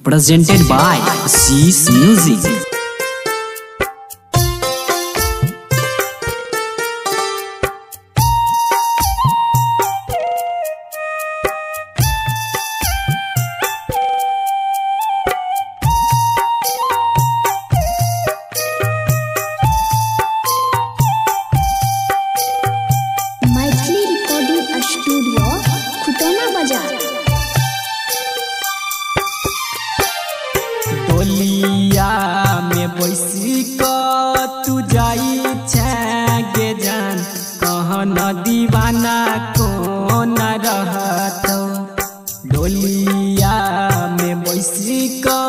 presented by Shees Music. डोलिया में बैसी को तू जाई छे जान कहन दीवाना को न रहत। डोलिया में बैसी को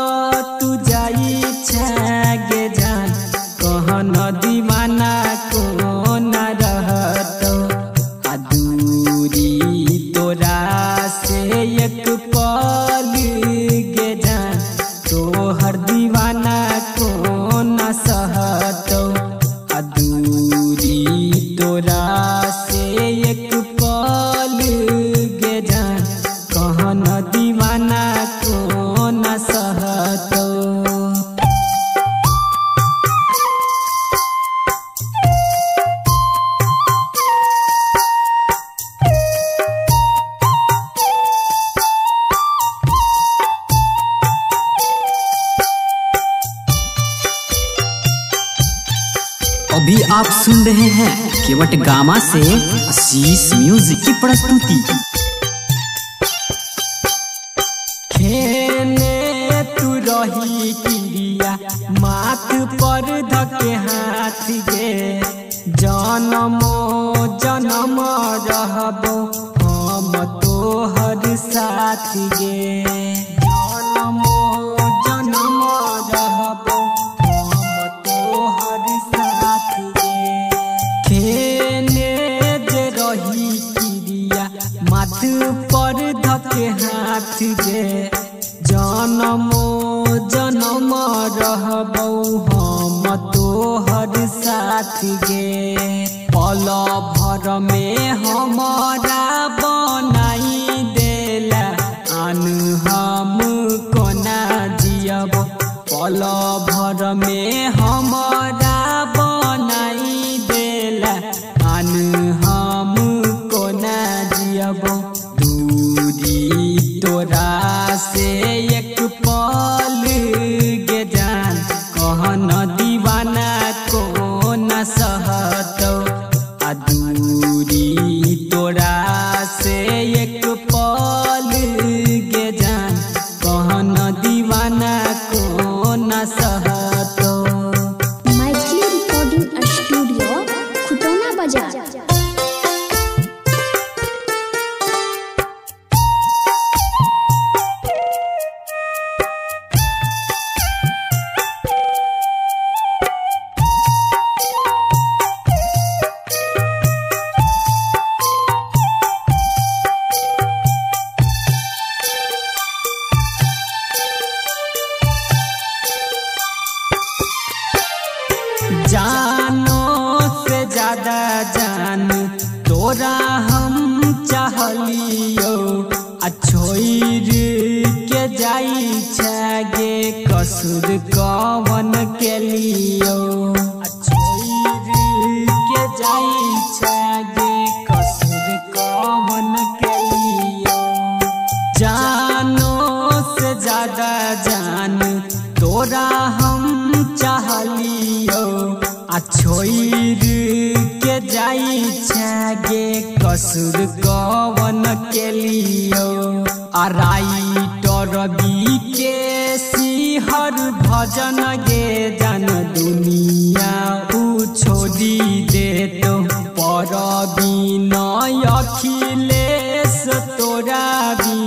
तू जाई छे जान कहन दीवाना को न रहत। दूरी तोरा से एक पल गे जान तोहर दीवाना को न सहतो। दूरी तोरा से एक पल गे जान कहन दीवाना को न सहतो। अभी आप सुन रहे हैं केवट गामा से शीश म्यूजिक की प्रस्तुति। खेने तू रही क्रिया माथ पर धके हाथ गे जन्मो जन्म रहबो हम तोहर साथ गे। जन्मो जन्म रहबो हम तोहर साथ गे। खेने जे रही क्रिया माथ पर धके हाथ गे जन्मो जन्म रहबो हम तोहर साथ गे। पल भर में हमारा बनाई देला आन हम कोना जियब। पल भर में हमारा बनाई देला आन हम कोना जियब। दूरी तोरा से एक पल गे जान कहन दीवाना को न सहतो। दूरी तोरा से एक पल गे जान कहन दीवाना को न सहतो। मैथिली रिकॉर्डिंग स्टूडियो खुटौना बाजार। जानो से ज्यादा जान तोरा हम चाहलियो। छोड़ के जाई छे कसूर कवन के लियो। छोड़ के जाई छे कसूर कवन के लियो। जानो से ज्यादा जान तोरा हम चाहलियो। छोड़ के जाई छे कसूर कवन के लियो। राइटर बी के सिहर भजन गे जान दुनिया उ छोड़ी देतो। पर बिना अखिलेश तोरा भी